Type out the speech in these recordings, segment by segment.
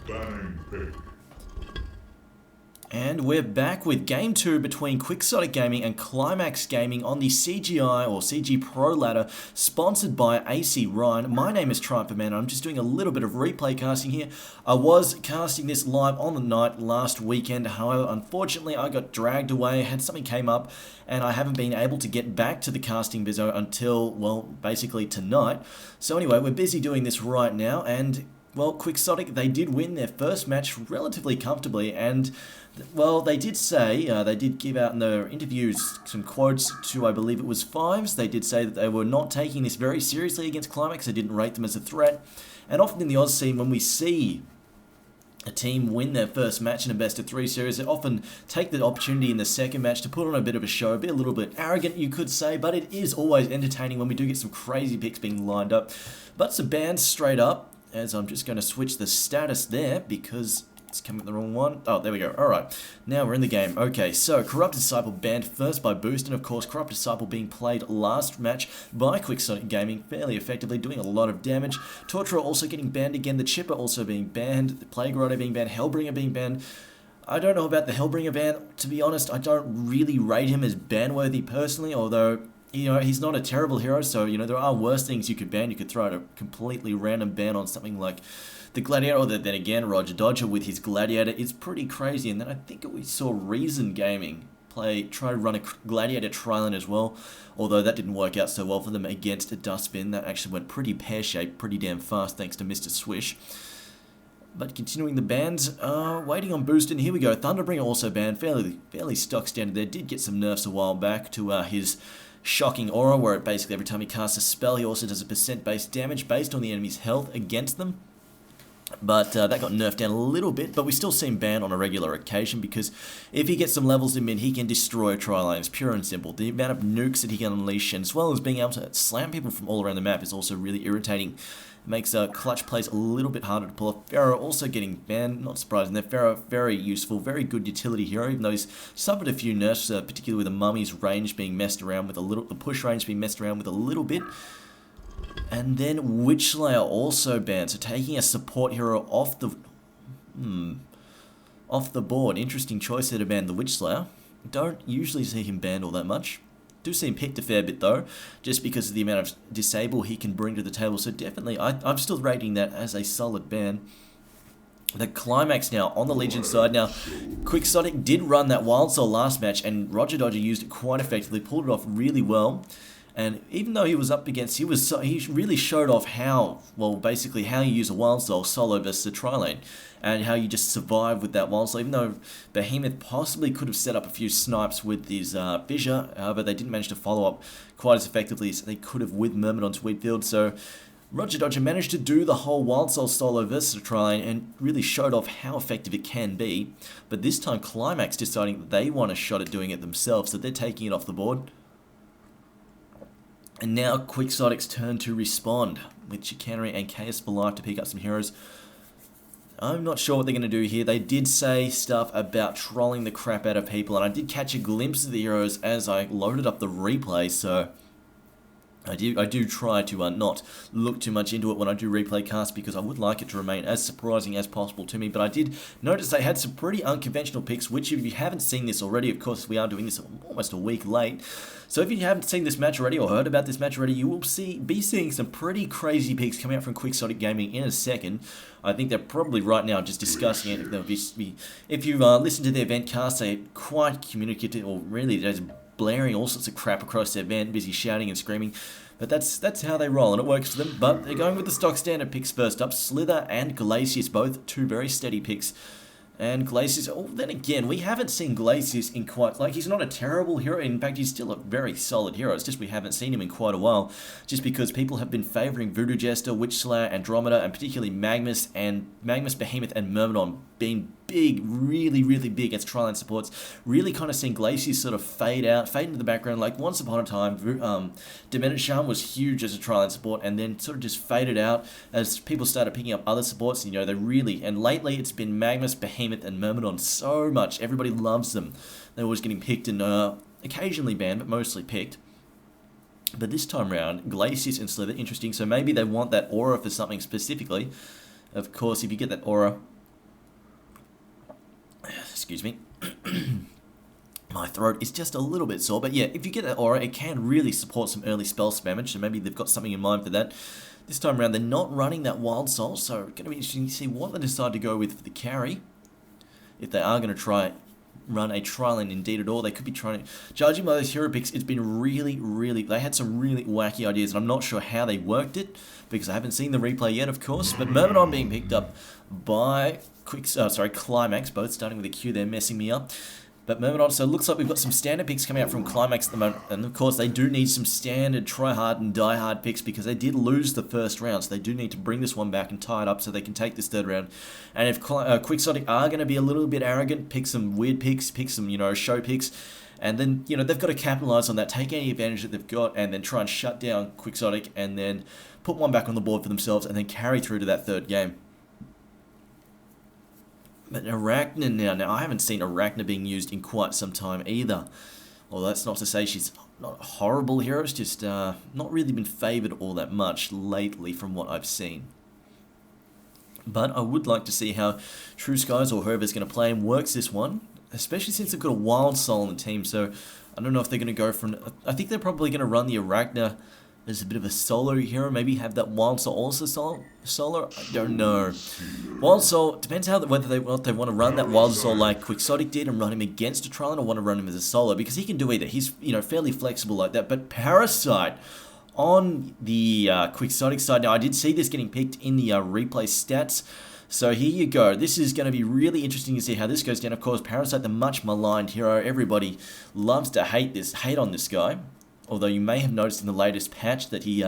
Banning pick. And we're back with Game 2 between Quixotic Gaming and Qlimax Gaming on the CGi or CG Pro ladder, sponsored by AC Ryan. My name is Triumph Man. I'm just doing a little bit of replay casting here. I was casting this live on the night last weekend. However, unfortunately, I got dragged away, had something came up, and I haven't been able to get back to the casting bizzo until, well, basically tonight. So anyway, we're busy doing this right now, and well, Quixotic, they did win their first match relatively comfortably, and, well, they did say, they did give out in their interviews some quotes to, I believe it was Fives. They did say that they were not taking this very seriously against Qlimax. They didn't rate them as a threat. And often in the Oz scene, when we see a team win their first match in a best-of-3 series, they often take the opportunity in the second match to put on a bit of a show, be a little bit arrogant, you could say, but it is always entertaining when we do get some crazy picks being lined up. But some bans straight up, as I'm just going to switch the status there because it's coming up the wrong one. Oh, there we go. Alright, now we're in the game. Okay, so Corrupt Disciple banned first by Boost, and of course Corrupt Disciple being played last match by Quixotic Gaming fairly effectively, doing a lot of damage. Torturer also getting banned again, the Chipper also being banned, the Plague Rider being banned, Hellbringer being banned. I don't know about the Hellbringer ban. To be honest, I don't really rate him as ban-worthy personally, although, you know, he's not a terrible hero, so, you know, there are worse things you could ban. You could throw out a completely random ban on something like the Gladiator, or then again, Roger Dodger with his Gladiator is pretty crazy. And then I think we saw Reason Gaming try to run a Gladiator Trilon as well, although that didn't work out so well for them against a Dustbin. That actually went pretty pear-shaped, pretty damn fast, thanks to Mr. Swish. But continuing the bans, waiting on Boost, and here we go. Thunderbringer also banned, fairly stock standard there. Did get some nerfs a while back to his Shocking Aura, where basically every time he casts a spell, he also does a percent-based damage based on the enemy's health against them. But that got nerfed down a little bit, but we still see him banned on a regular occasion because if he gets some levels in mid, he can destroy Trilines, pure and simple. The amount of nukes that he can unleash, and as well as being able to slam people from all around the map, is also really irritating. It makes clutch plays a little bit harder to pull off. Pharaoh also getting banned, not surprising there. Pharaoh, very useful, very good utility hero, even though he's suffered a few nerfs, particularly with the Mummy's range being messed around with a little, the push range being messed around with a little bit. And then Witchslayer also banned, so taking a support hero off the board. Interesting choice there to ban the Witchslayer. Don't usually see him banned all that much. Do see him picked a fair bit though, just because of the amount of disable he can bring to the table. So definitely, I'm still rating that as a solid ban. The Qlimax now on the Legion side. Now, Quixotic did run that Wild Soul last match, and Roger Dodger used it quite effectively, pulled it off really well. And even though he was up against, he really showed off how, well, basically how you use a Wild Soul solo versus a tri-lane, and how you just survive with that Wild Soul. Even though Behemoth possibly could have set up a few snipes with his Fissure, however, they didn't manage to follow up quite as effectively as they could have with Myrmidon's Wheatfield. So Roger Dodger managed to do the whole Wild Soul solo versus a tri-lane and really showed off how effective it can be. But this time, Qlimax deciding that they want a shot at doing it themselves, so they're taking it off the board. And now Quixotic's turn to respond with Chicanery and Chaos for Life to pick up some heroes. I'm not sure what they're going to do here. They did say stuff about trolling the crap out of people, and I did catch a glimpse of the heroes as I loaded up the replay, so I do try to not look too much into it when I do replay cast, because I would like it to remain as surprising as possible to me. But I did notice they had some pretty unconventional picks, which if you haven't seen this already, of course we are doing this almost a week late. So if you haven't seen this match already or heard about this match already, you will be seeing some pretty crazy picks coming out from Quixotic Gaming in a second. I think they're probably right now just discussing it. If you listen to their event cast, they're quite communicative, or really just blaring all sorts of crap across their event, busy shouting and screaming. But that's how they roll, and it works for them. But they're going with the stock standard picks first up. Slither and Glacius, both two very steady picks. And Glacius, oh, then again, we haven't seen Glacius in quite, like, he's not a terrible hero. In fact, he's still a very solid hero. It's just we haven't seen him in quite a while, just because people have been favouring Voodoo Jester, Witchslayer, Andromeda, and particularly Magnus, Behemoth, and Myrmidon being big, really, really big against Tri-Lane supports. Really kind of seeing Glacius sort of fade into the background. Like, once upon a time, Demented Charm was huge as a Tri-Lane support, and then sort of just faded out as people started picking up other supports. You know, they really, and lately it's been Magnus, Behemoth, and Myrmidon so much. Everybody loves them. They're always getting picked and occasionally banned, but mostly picked. But this time round, Glacius and Slither, interesting. So maybe they want that aura for something specifically. Of course, if you get that aura, Excuse me. My throat is just a little bit sore, but yeah, if you get that aura, it can really support some early spell spammage, so maybe they've got something in mind for that. This time around, they're not running that Wild Soul, so it's going to be interesting to see what they decide to go with for the carry. If they are going to try run a trial and indeed at all, they could be trying to... Judging by those hero picks, it's been really... They had some really wacky ideas, and I'm not sure how they worked it, because I haven't seen the replay yet, of course, but Myrmidon being picked up by Qlimax, both starting with a Q, they're messing me up. But Myrmidon, so it looks like we've got some standard picks coming out from Qlimax at the moment. And of course, they do need some standard try-hard and die-hard picks because they did lose the first round. So they do need to bring this one back and tie it up so they can take this third round. And if Quixotic are going to be a little bit arrogant, pick some weird picks, pick some, show picks. And then, they've got to capitalize on that, take any advantage that they've got, and then try and shut down Quixotic and then put one back on the board for themselves and then carry through to that third game. But Arachna now I haven't seen Arachna being used in quite some time either. Well, that's not to say she's not a horrible hero, it's just not really been favoured all that much lately from what I've seen. But I would like to see how True Skies or whoever's going to play him works this one, especially since they've got a Wild Soul on the team, so I don't know if they're going to go from... I think they're probably going to run the Arachna as a bit of a solo hero, maybe have that Wild Soul also solo? I don't know. Wild Soul, depends how whether they want to run that Wild Soul like Quixotic did and run him against a Trilon, or want to run him as a solo, because he can do either. He's, fairly flexible like that. But Parasite on the Quixotic side, now I did see this getting picked in the replay stats, so here you go. This is going to be really interesting to see how this goes down. Of course, Parasite, the much maligned hero, everybody loves to hate on this guy. Although you may have noticed in the latest patch that he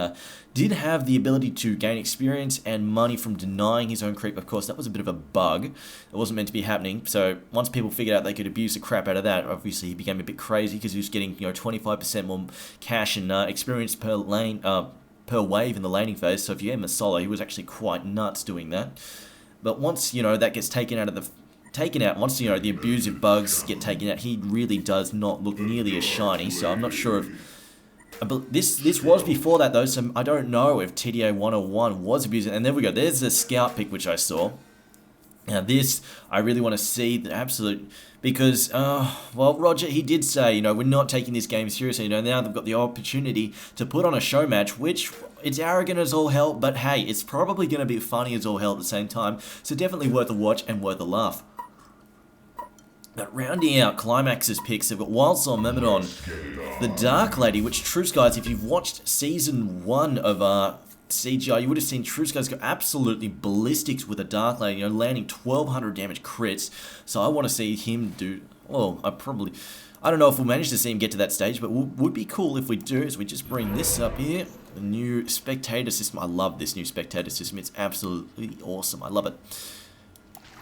did have the ability to gain experience and money from denying his own creep. Of course, that was a bit of a bug. It wasn't meant to be happening. So once people figured out they could abuse the crap out of that, obviously he became a bit crazy because he was getting 25% more cash and experience per lane per wave in the laning phase. So if you gave him a solo, he was actually quite nuts doing that. But once that gets taken out, once the abusive bugs get taken out, he really does not look nearly as shiny. So I'm not sure if... This was before that though, so I don't know if TDA 101 was abusing. And there we go, there's the scout pick which I saw. Now this, I really want to see the absolute, because, well, Roger, he did say, we're not taking this game seriously, now they've got the opportunity to put on a show match, which, it's arrogant as all hell, but hey, it's probably going to be funny as all hell at the same time, so definitely worth a watch and worth a laugh. But rounding out Qlimax's picks, they've got Wild Soul, Myrmidon, the Dark Lady, which True Skies, if you've watched Season 1 of CGi, you would have seen True Skies go absolutely ballistics with a Dark Lady, landing 1200 damage crits. So I want to see him do... Well, I don't know if we'll manage to see him get to that stage, but would be cool if we do, as we just bring this up here. The new spectator system. I love this new spectator system. It's absolutely awesome. I love it.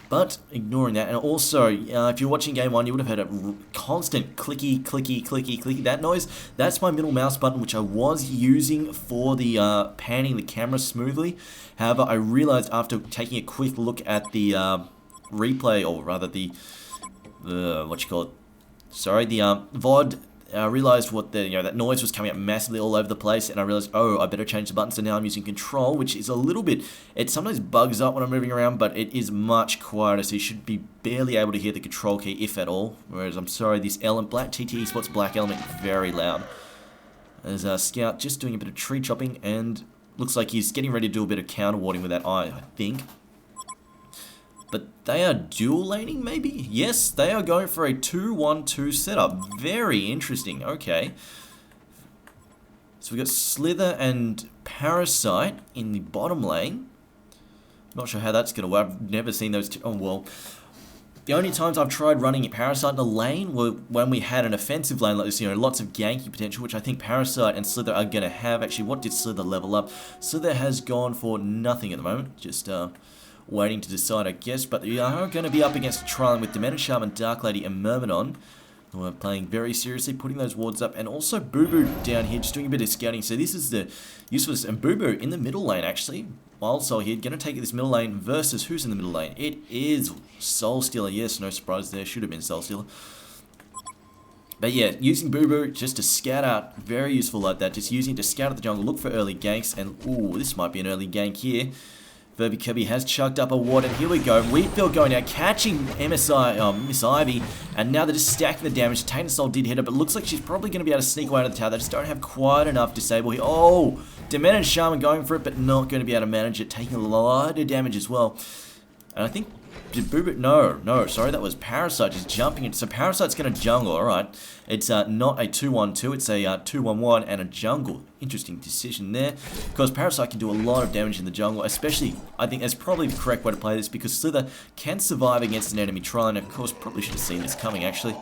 But ignoring that, and also, if you're watching Game 1, you would have heard a constant clicky, clicky, clicky, clicky. That noise, that's my middle mouse button, which I was using for the panning the camera smoothly. However, I realized after taking a quick look at the replay, or rather the VOD, I realized what that noise was coming up massively all over the place, and I realized, I better change the button. So now I'm using control, which is a little bit, it sometimes bugs up when I'm moving around, but it is much quieter, so you should be barely able to hear the control key, if at all. Whereas, I'm sorry, this black TT Sports Black Element, very loud. There's a Scout just doing a bit of tree chopping, and looks like he's getting ready to do a bit of counter warding with that eye, I think. But they are dual laning, maybe? Yes, they are going for a 2-1-2 setup. Very interesting. Okay. So we've got Slither and Parasite in the bottom lane. Not sure how that's going to work. I've never seen those two. Oh, well. The only times I've tried running Parasite in a lane were when we had an offensive lane like this, lots of ganky potential, which I think Parasite and Slither are going to have. Actually, what did Slither level up? Slither has gone for nothing at the moment. Just, waiting to decide, I guess, but they are going to be up against a Trilon with Demented Shaman, Dark Lady, and Myrmidon, who are playing very seriously, putting those wards up, and also Boo Boo down here, just doing a bit of scouting. So this is the useless, and Boo Boo in the middle lane, actually. Wild Soul here, going to take this middle lane versus who's in the middle lane? It is Soul Stealer, yes, no surprise there, should have been Soul Stealer. But yeah, using Boo Boo just to scout out, very useful like that, just using it to scout out the jungle, look for early ganks, and ooh, this might be an early gank here. Furby Kirby has chucked up a ward, and here we go. Wheatfield going out, catching Miss Ivy, and now they're just stacking the damage. Tainted Soul did hit her, but looks like she's probably going to be able to sneak away to the tower. They just don't have quite enough disable here. Oh, Demented Shaman going for it, but not going to be able to manage it, taking a lot of damage as well. And I think, did Boobert? No, sorry, that was Parasite just jumping in. So Parasite's going to jungle, alright. It's not a 2-1-2, it's a 2-1-1 and a jungle. Interesting decision there, because Parasite can do a lot of damage in the jungle, especially, I think that's probably the correct way to play this, because Slither can survive against an enemy trial, and of course, probably should have seen this coming, actually.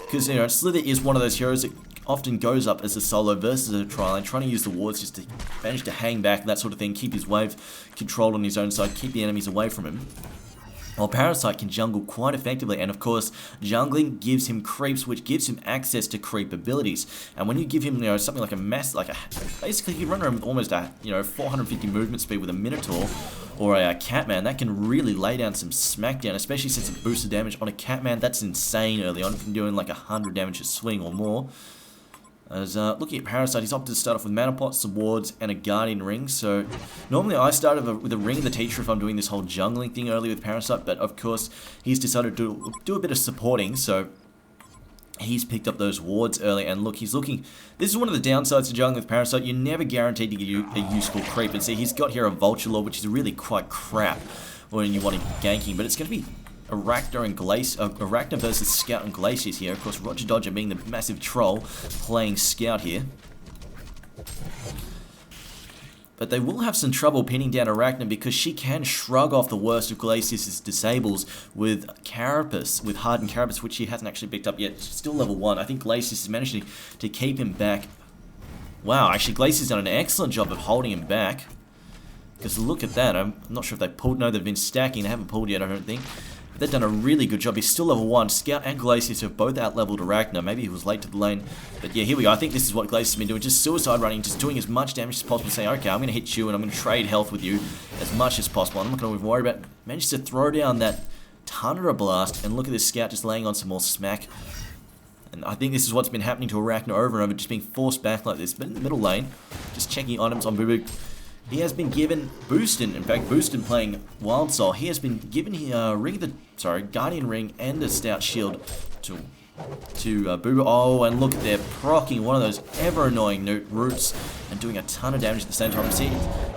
Because, you know, Slither is one of those heroes that often goes up as a solo versus a trial, and trying to use the wards just to manage to hang back, that sort of thing, keep his wave controlled on his own side, keep the enemies away from him. While Parasite can jungle quite effectively, and of course, jungling gives him creeps, which gives him access to creep abilities. And when you give him, you know, something like basically you run around with almost a, 450 movement speed with a Minotaur or a Catman, that can really lay down some smackdown, especially since it boosts the damage on a Catman. That's insane early on, doing like 100 damage a swing or more. As looking at Parasite, he's opted to start off with Mana Pot, some wards, and a Guardian Ring. So normally I start with a Ring of the Teacher if I'm doing this whole jungling thing early with Parasite, but of course he's decided to do a bit of supporting, so he's picked up those wards early. And look, he's looking. This is one of the downsides to jungling with Parasite. You're never guaranteed to get you a useful creep. And see, he's got here a Vulture Lord, which is really quite crap when you want him ganking, but it's going to be Arachna versus Scout and Glaciers here. Of course, Roger Dodger being the massive troll, playing Scout here. But they will have some trouble pinning down Arachna because she can shrug off the worst of Glaciers' disables with Carapace, with Hardened Carapace, which she hasn't actually picked up yet. She's still level 1. I think Glaciers is managing to keep him back. Wow, actually Glaciers done an excellent job of holding him back. Because look at that, I'm not sure if they pulled. No, they've been stacking. They haven't pulled yet, I don't think. But they've done a really good job. He's still level 1. Scout and Glaciers have both out-leveled Arachna. Maybe he was late to the lane. But yeah, here we go. I think this is what Glaciers has been doing. Just suicide running, just doing as much damage as possible. Saying, okay, I'm going to hit you and I'm going to trade health with you as much as possible. I'm not going to worry about it. Managed to throw down that Tundra Blast. And look at this Scout just laying on some more smack. And I think this is what's been happening to Arachna over and over. Just being forced back like this. But in the middle lane, just checking items on Boo Boo. He has been given Boostin, in fact Boostin playing Wild Soul, he has been given Guardian Ring and a Stout Shield to Boo Boo. Oh, and look at they're proccing one of those ever annoying roots and doing a ton of damage at the same time. See,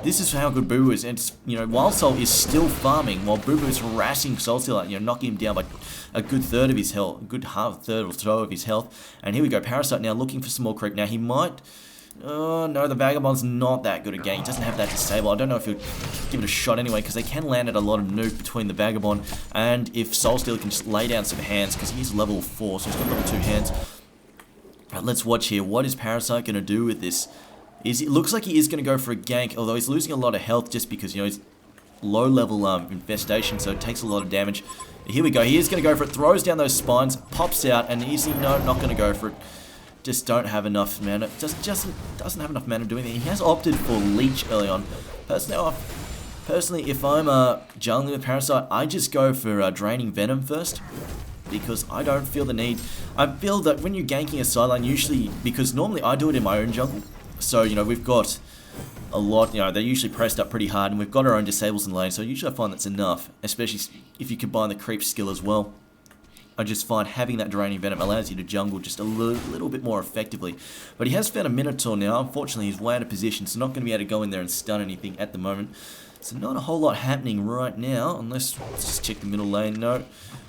this is how good Boo Boo is, and it's, Wild Soul is still farming while Boo Boo is harassing Soul Stealer, knocking him down by a good third of his health, a good third or so of his health. And here we go, Parasite now looking for some more creep. Now he might. Oh, no, the Vagabond's not that good again. He doesn't have that disable. I don't know if he'll give it a shot anyway, because they can land at a lot of nuke between the Vagabond and if Soul Stealer can just lay down some hands, because he's level 4, so he's got level 2 hands. Right, let's watch here. What is Parasite going to do with this? It looks like he is going to go for a gank, although he's losing a lot of health just because, he's low-level infestation, so it takes a lot of damage. Here we go. He is going to go for it. Throws down those spines, pops out, and easy. No, not going to go for it. Just don't have enough mana. Just doesn't have enough mana doing that. He has opted for Leech early on. Personally, if I'm jungling with Parasite, I just go for draining Venom first, because I don't feel the need. I feel that when you're ganking a sideline, usually, because normally I do it in my own jungle, so we've got a lot. They're usually pressed up pretty hard, and we've got our own disables in the lane. So usually I find that's enough, especially if you combine the creep skill as well. I just find having that draining Venom allows you to jungle just a little bit more effectively. But he has found a Minotaur now. Unfortunately, he's way out of position, so not going to be able to go in there and stun anything at the moment. So not a whole lot happening right now, unless, let's just check the middle lane. No.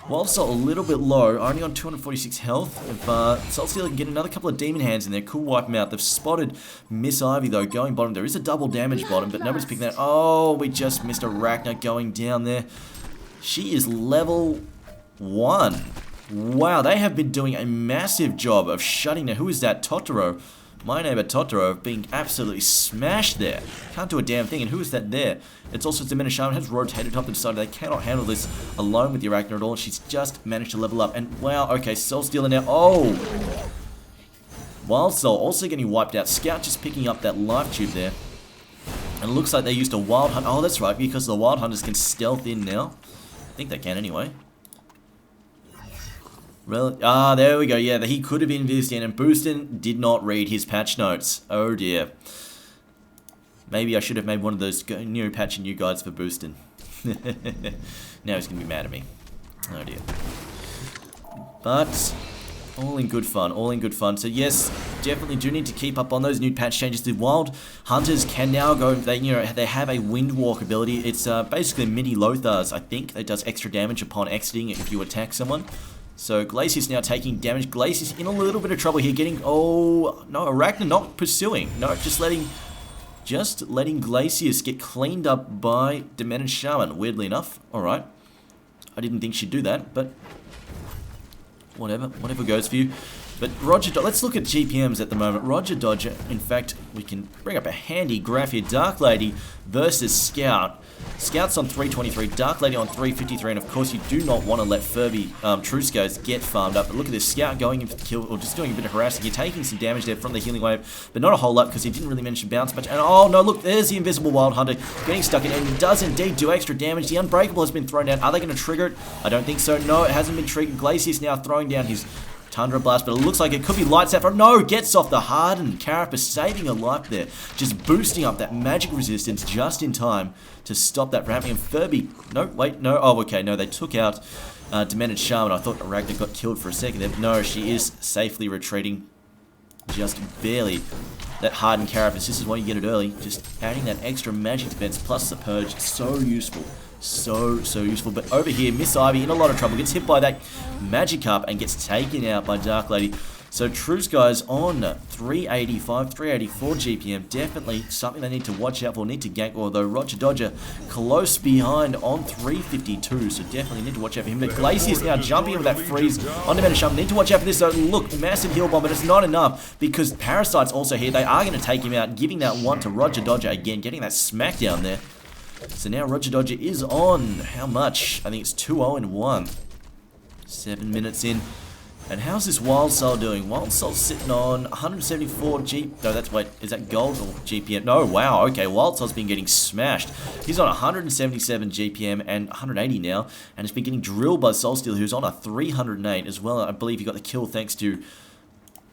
Wild Soul a little bit low, only on 246 health. If Soul Stealer can get another couple of Demon Hands in there, could wipe him out. They've spotted Miss Ivy though, going bottom. There is a double damage bottom, but nobody's picking that. Oh, we just missed Arachna going down there. She is level 1. Wow, they have been doing a massive job of shutting down. Who is that? Totoro. My neighbor Totoro being absolutely smashed there. Can't do a damn thing. And who is that there? It's also Diminished Shaman has rotated up and decided they cannot handle this alone with the Arachna at all. She's just managed to level up. And wow, okay, Soul Stealer now. Oh! Wild Soul also getting wiped out. Scout just picking up that life tube there. And it looks like they used a Wild Hunt. Oh, that's right, because the Wild Hunters can stealth in now. I think they can anyway. There we go. Yeah, he could have been Vizian, and Boostin did not read his patch notes. Oh dear. Maybe I should have made one of those new patch and new guides for boosting. Now he's going to be mad at me. Oh dear. But all in good fun, all in good fun. So yes, definitely do need to keep up on those new patch changes. The wild hunters can now go, they have a wind walk ability. It's basically mini Lothars, I think. It does extra damage upon exiting if you attack someone. So Glacius now taking damage. Glacius in a little bit of trouble here, getting, oh no, Arachna not pursuing. No, just letting Glacius get cleaned up by Demented Shaman, weirdly enough. Alright. I didn't think she'd do that, but whatever goes for you. But Roger, let's look at GPMs at the moment. Roger Dodger, in fact, we can bring up a handy graph here. Dark Lady versus Scout. Scout's on 323, Dark Lady on 353, and of course you do not want to let Furby Truscos get farmed up. But look at this, Scout going in for the kill, or just doing a bit of harassing. You're taking some damage there from the healing wave, but not a whole lot because he didn't really manage to bounce much. And oh no, look, there's the invisible Wild Hunter getting stuck in, and he does indeed do extra damage. The Unbreakable has been thrown down. Are they going to trigger it? I don't think so. No, it hasn't been triggered. Glacius now throwing down his Tundra Blast, but it looks like it could be Light Sapphire. No, gets off the hardened Carapace, saving a life there. Just boosting up that magic resistance just in time to stop that ramping. And Furby, no, wait, no, oh, okay, no, they took out Demented Shaman. I thought Arachna got killed for a second there. No, she is safely retreating, just barely. That hardened Carapace, this is why you get it early. Just adding that extra magic defense plus the Purge, so useful. So useful. But over here, Miss Ivy in a lot of trouble, gets hit by that Magikarp and gets taken out by Dark Lady. So Truscos on 385, 384 GPM, definitely something they need to watch out for, need to gank, although Roger Dodger close behind on 352, so definitely need to watch out for him. But Glacius now jumping in with that freeze on the Shaman, need to watch out for this though. Look, massive heal bomb, but it's not enough because Parasite's also here. They are going to take him out, giving that one to Roger Dodger again, getting that smackdown there. So now Roger Dodger is on, how much? I think it's 2-0-1. 7 minutes in. And how's this Wild Soul doing? Wild Soul's sitting on 174 G... No, that's... Wait, is that gold or GPM? No, wow, okay. Wild Soul's been getting smashed. He's on 177 GPM and 180 now. And has been getting drilled by Soulsteel, who's on a 308 as well. I believe he got the kill thanks to...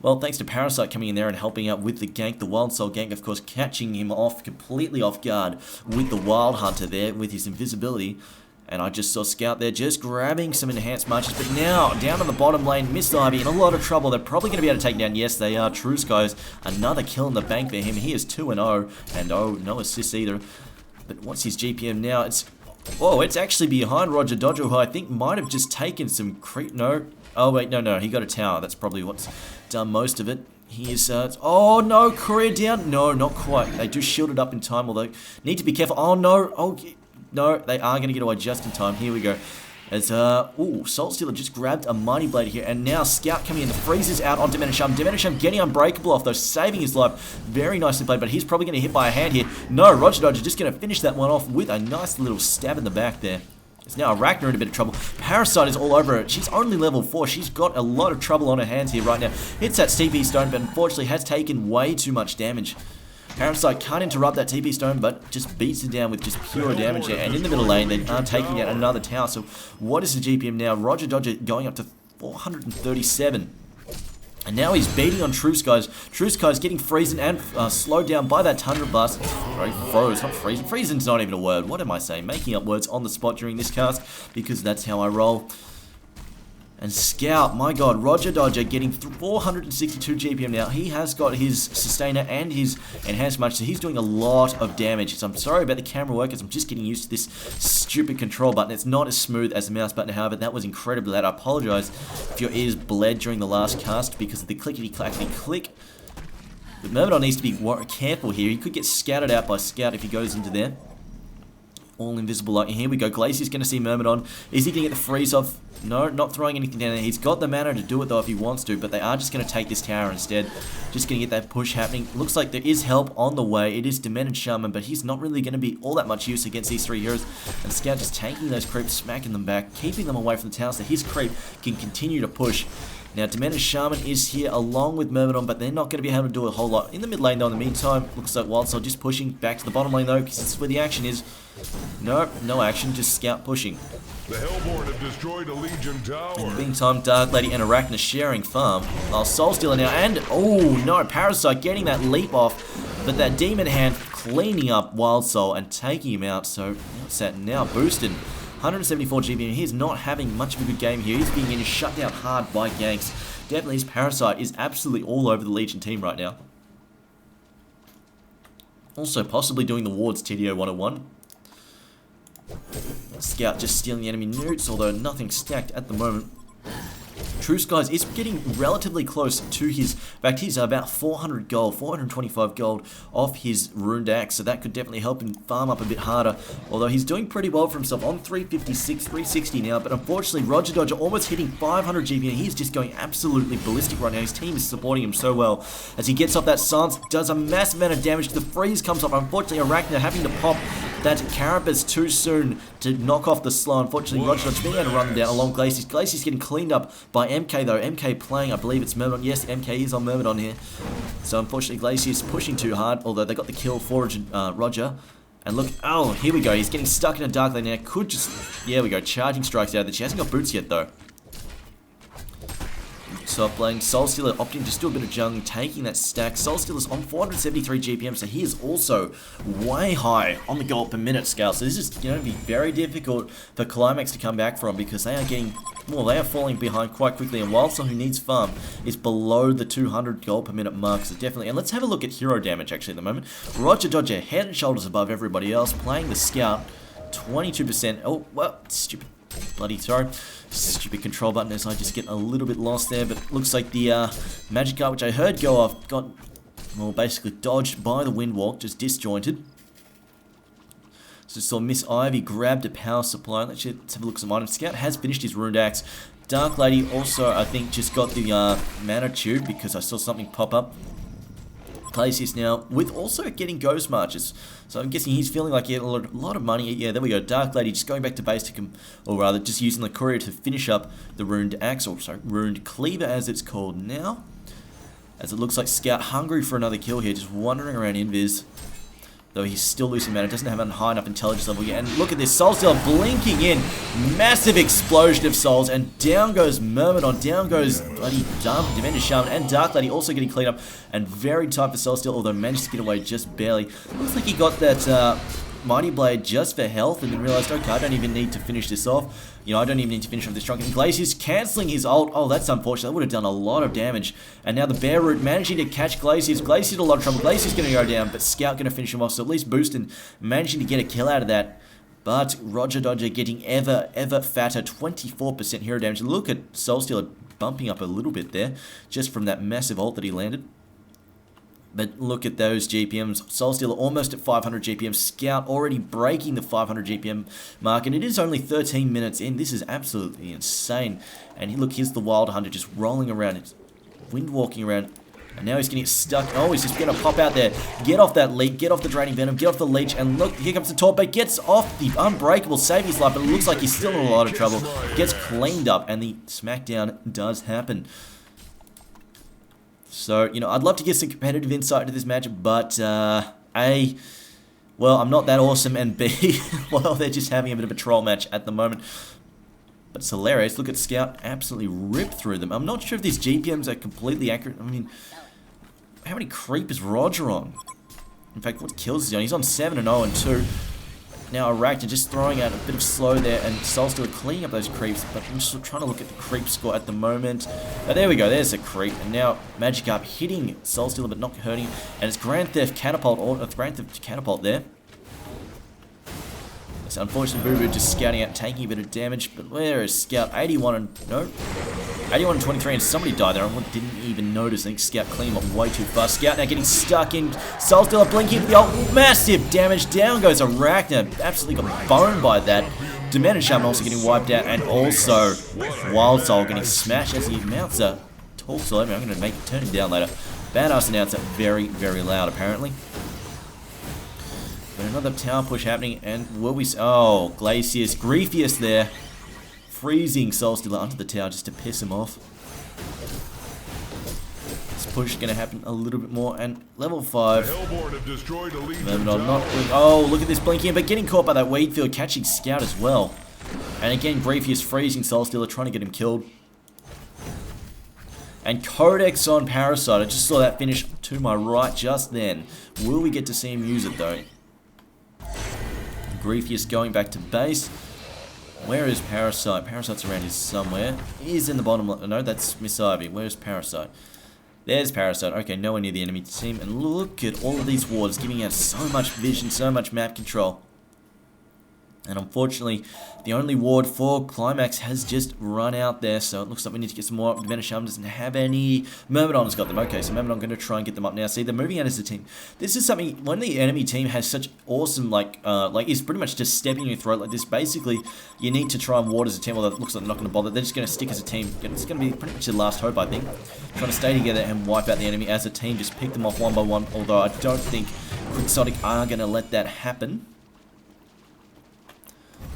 Well, thanks to Parasite coming in there and helping out with the gank. The Wild Soul gank, of course, catching him off, completely off guard with the Wild Hunter there with his invisibility. And I just saw Scout there just grabbing some enhanced marches. But now, down on the bottom lane, Miss Ivy in a lot of trouble. They're probably going to be able to take down. Yes, they are. Truscos, another kill in the bank for him. He is 2-0. And oh, no assists either. But what's his GPM now? It's... Oh, it's actually behind Roger Dodger, who I think might have just taken some creep... No. Oh, wait, no, he got a tower. That's probably what's done most of it. He is, oh, no, career down. No, not quite. They do shield it up in time, although need to be careful. Oh, no. Oh, no, they are going to get away just in time. Here we go. As, Soulstealer just grabbed a Mighty Blade here, and now Scout coming in. The freezes out on Demented Shaman. Demented Shaman getting Unbreakable off, though, saving his life. Very nicely played, but he's probably going to hit by a hand here. No, Roger Dodger just going to finish that one off with a nice little stab in the back there. It's now Arachna in a bit of trouble. Parasite is all over it. She's only level 4. She's got a lot of trouble on her hands here right now. Hits that TP stone, but unfortunately has taken way too much damage. Parasite can't interrupt that TP stone, but just beats it down with just pure damage there. And in the middle lane, they are taking out another tower. So what is the GPM now? Roger Dodger going up to 437. And now he's beating on Truscos. Truscos getting frozen and slowed down by that Tundra Blast. Sorry, froze, not freezing. Freezing's not even a word. What am I saying? Making up words on the spot during this cast because that's how I roll. And Scout, my god, Roger Dodger getting 462 GPM now. He has got his Sustainer and his Enhanced March, so he's doing a lot of damage. So I'm sorry about the camera work, as I'm just getting used to this stupid control button. It's not as smooth as the mouse button, however, that was incredibly loud. I apologize if your ears bled during the last cast because of the clickety-clackety click. But Myrmidon needs to be careful here. He could get scouted out by Scout if he goes into there. All invisible light. Here we go. Glacier's going to see Myrmidon. Is he going to get the freeze off? No, not throwing anything down there. He's got the mana to do it though if he wants to, but they are just going to take this tower instead. Just going to get that push happening. Looks like there is help on the way. It is Demented Shaman, but he's not really going to be all that much use against these three heroes. And Scout just taking those creeps, smacking them back, keeping them away from the tower so his creep can continue to push. Now, Demented Shaman is here along with Myrmidon, but they're not going to be able to do a whole lot. In the mid lane, though, in the meantime, looks like Wild Soul just pushing back to the bottom lane, though, because this is where the action is. Nope, no action, just Scout pushing. The Hellborn have destroyed a Legion tower. In the meantime, Dark Lady and Arachna sharing farm. While Soulstealer now, and, oh no, Parasite getting that leap off. But that Demon Hand cleaning up Wild Soul and taking him out. So what's that now? Boosted. 174 GPM. He's not having much of a good game here. He's being shut down hard by ganks. Definitely his Parasite is absolutely all over the Legion team right now. Also possibly doing the wards TDO 101. Scout just stealing the enemy newts, although nothing stacked at the moment. True Skies is getting relatively close to his... In fact, he's about 400 gold, 425 gold off his Runed Axe, so that could definitely help him farm up a bit harder. Although he's doing pretty well for himself on 356, 360 now, but unfortunately Roger Dodger almost hitting 500 GP, and he's just going absolutely ballistic right now. His team is supporting him so well. As he gets off that silence, does a massive amount of damage. The freeze comes off. Unfortunately, Arachna having to pop that Carapace too soon to knock off the slow. Unfortunately, Roger Dodge being able to run them down along Glacius. Glacius getting cleaned up by MK though. MK playing, I believe it's Myrmidon. Yes, MK is on Myrmidon here. So unfortunately, Glacius pushing too hard, although they got the kill for Roger. And look, oh, here we go. He's getting stuck in a dark lane now. Could just, yeah, we go. Charging strikes out of there. She hasn't got boots yet though. So playing Soulstealer, opting to just do a bit of jung, taking that stack. Soulstealer's on 473 GPM, so he is also way high on the gold per minute scale. So this is going to be very difficult for Qlimax to come back from, because they are getting, well, they are falling behind quite quickly. And Wildstorm, who needs farm, is below the 200 gold per minute mark. So definitely, and let's have a look at hero damage actually at the moment. Roger Dodger, head and shoulders above everybody else, playing the Scout, 22%. Oh, well, stupid. Bloody throw. Stupid control button as I just get a little bit lost there, but looks like the magic art, which I heard go off, got, well, basically dodged by the Windwalk, just disjointed. So saw Miss Ivy grabbed a power supply. Let's have a look at some items. Scout has finished his Runed Axe. Dark Lady also, I think, just got the Mana Tube, because I saw something pop up. Places now with also getting Ghost Marches, so I'm guessing he's feeling like he had a lot of money. Yeah, there we go. Dark Lady just going back to base to or rather just using the courier to finish up the Runed Axe, or sorry, Runed Cleaver as it's called now. As it looks like Scout hungry for another kill here, just wandering around Invis. Though he's still losing mana, doesn't have a high enough intelligence level yet. And look at this, Soulstealer blinking in. Massive explosion of souls, and down goes Myrmidon, down goes bloody Demented Shaman, and Dark Lady also getting cleaned up. And very tight for Soulstealer, although managed to get away just barely. Looks like he got that Mighty Blade just for health, and then realized, okay, I don't even need to finish this off. You know, I don't even need to finish off this drunken. Glacius cancelling his ult. Oh, that's unfortunate. That would have done a lot of damage. And now the Bear Root managing to catch Glacius. Glacius in a lot of trouble. Glacius going to go down, but Scout going to finish him off. So at least boosting, managing to get a kill out of that. But Roger Dodger getting ever fatter. 24% hero damage. Look at Soulstealer bumping up a little bit there, just from that massive ult that he landed. But look at those GPMs. Soulstealer almost at 500 GPM. Scout already breaking the 500 GPM mark. And it is only 13 minutes in. This is absolutely insane. And look, here's the Wild Hunter just rolling around. Wind walking around. And now he's getting stuck. Oh, he's just going to pop out there. Get off that leak. Get off the Draining Venom. Get off the Leech. And look, here comes the Torped. Gets off the Unbreakable. Save his life. But it looks like he's still in a lot of trouble. Gets cleaned up. And the Smackdown does happen. So, you know, I'd love to get some competitive insight into this match, but, A, well, I'm not that awesome, and B, well, they're just having a bit of a troll match at the moment. But it's hilarious. Look at Scout absolutely rip through them. I'm not sure if these GPMs are completely accurate. I mean, how many creep is Roger on? In fact, what kills is he on? He's on 7-0 and 2. Now Arachna just throwing out a bit of slow there, and Soulstealer cleaning up those creeps, but I'm just trying to look at the creep score at the moment. Oh, there we go, there's a creep, and now Magikarp hitting Soulstealer but not hurting him, and it's Grand Theft Catapult, or Grand Theft Catapult there. It's unfortunate Boo Boo just scouting out, taking a bit of damage, but where is Scout? 81 and, no, 81 and 23, and somebody died there. I didn't even notice. I think Scout cleaned up way too fast. Scout now getting stuck in. Soulstealer blinking for the ult. Massive damage. Down goes Arachna. Absolutely got boned by that. Demented Shaman also getting wiped out, and also Wild Soul getting smashed as he mounts a talk to him. I'm going to turn him down later. Badass announcer, very loud apparently. But another tower push happening, and will we... Oh, Glacius, Griefius there. Freezing Soulstealer onto the tower just to piss him off. This push is going to happen a little bit more, and level 5. Oh, look at this blinking, but getting caught by that weed field, catching Scout as well. And again, Griefius freezing Soulstealer, trying to get him killed. And Codex on Parasite. I just saw that finish to my right just then. Will we get to see him use it though? Griefius going back to base. Where is Parasite? Parasite's around here somewhere. He's in the bottom. No, that's Miss Ivy. Where's Parasite? There's Parasite. Okay, nowhere near the enemy team. And look at all of these wards giving us so much vision, so much map control. And unfortunately, the only ward for Qlimax has just run out there, so it looks like we need to get some more up. Venisham doesn't have any. Myrmidon's got them. Okay, so Myrmidon going to try and get them up now. See, they're moving out as a team. This is something, when the enemy team has such awesome, is pretty much just stepping in your throat like this, basically, you need to try and ward as a team, although it looks like they're not going to bother. They're just going to stick as a team. It's going to be pretty much the last hope, I think. Trying to stay together and wipe out the enemy as a team, just pick them off one by one, although I don't think Quixotic are going to let that happen.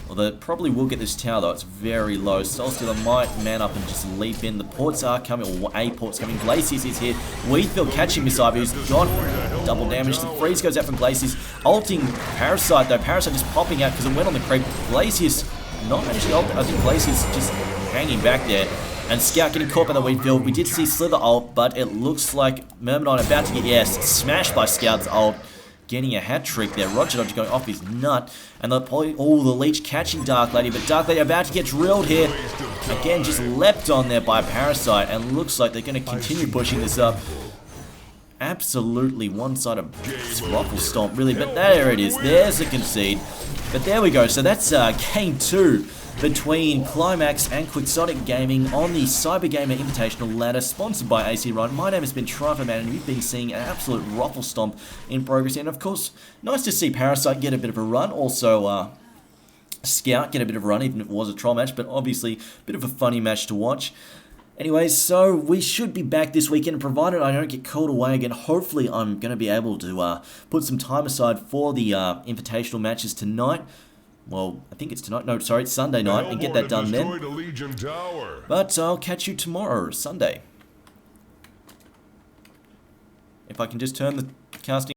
Although it probably will get this tower though, it's very low. Soulstealer might man up and just leap in. The ports are coming, or a port's coming. Glacius is here. Weedfield catching Miss Ivy, who's got double damage. The freeze goes out from Glacius. Ulting Parasite though. Parasite just popping out because it went on the creep. Glacius not managing to ult. I think Glacius just hanging back there. And Scout getting caught by the Weedfield. We did see Slither ult, but it looks like Myrmidon about to get, yes, smashed by Scout's ult. Getting a hat trick there. Roger Dodger going off his nut. And the Leech catching Dark Lady. But Dark Lady about to get drilled here. Again, just leapt on there by Parasite. And looks like they're going to continue pushing this up. Absolutely one-sided ruffle stomp, really. But there it is. There's the concede. But there we go. So that's game 2 between Qlimax and Quixotic Gaming on the Cybergamer Invitational ladder, sponsored by AC HoN. My name has been Triumph, and you've been seeing an absolute ruffle stomp in progress. And of course, nice to see Parasite get a bit of a run. Also, Scout get a bit of a run, even if it was a troll match, but obviously a bit of a funny match to watch. Anyways, so we should be back this weekend, provided I don't get called away again. Hopefully, I'm going to be able to put some time aside for the invitational matches tonight. Well, I think it's tonight. No, sorry, it's Sunday night, and get that done then. But I'll catch you tomorrow, Sunday. If I can just turn the casting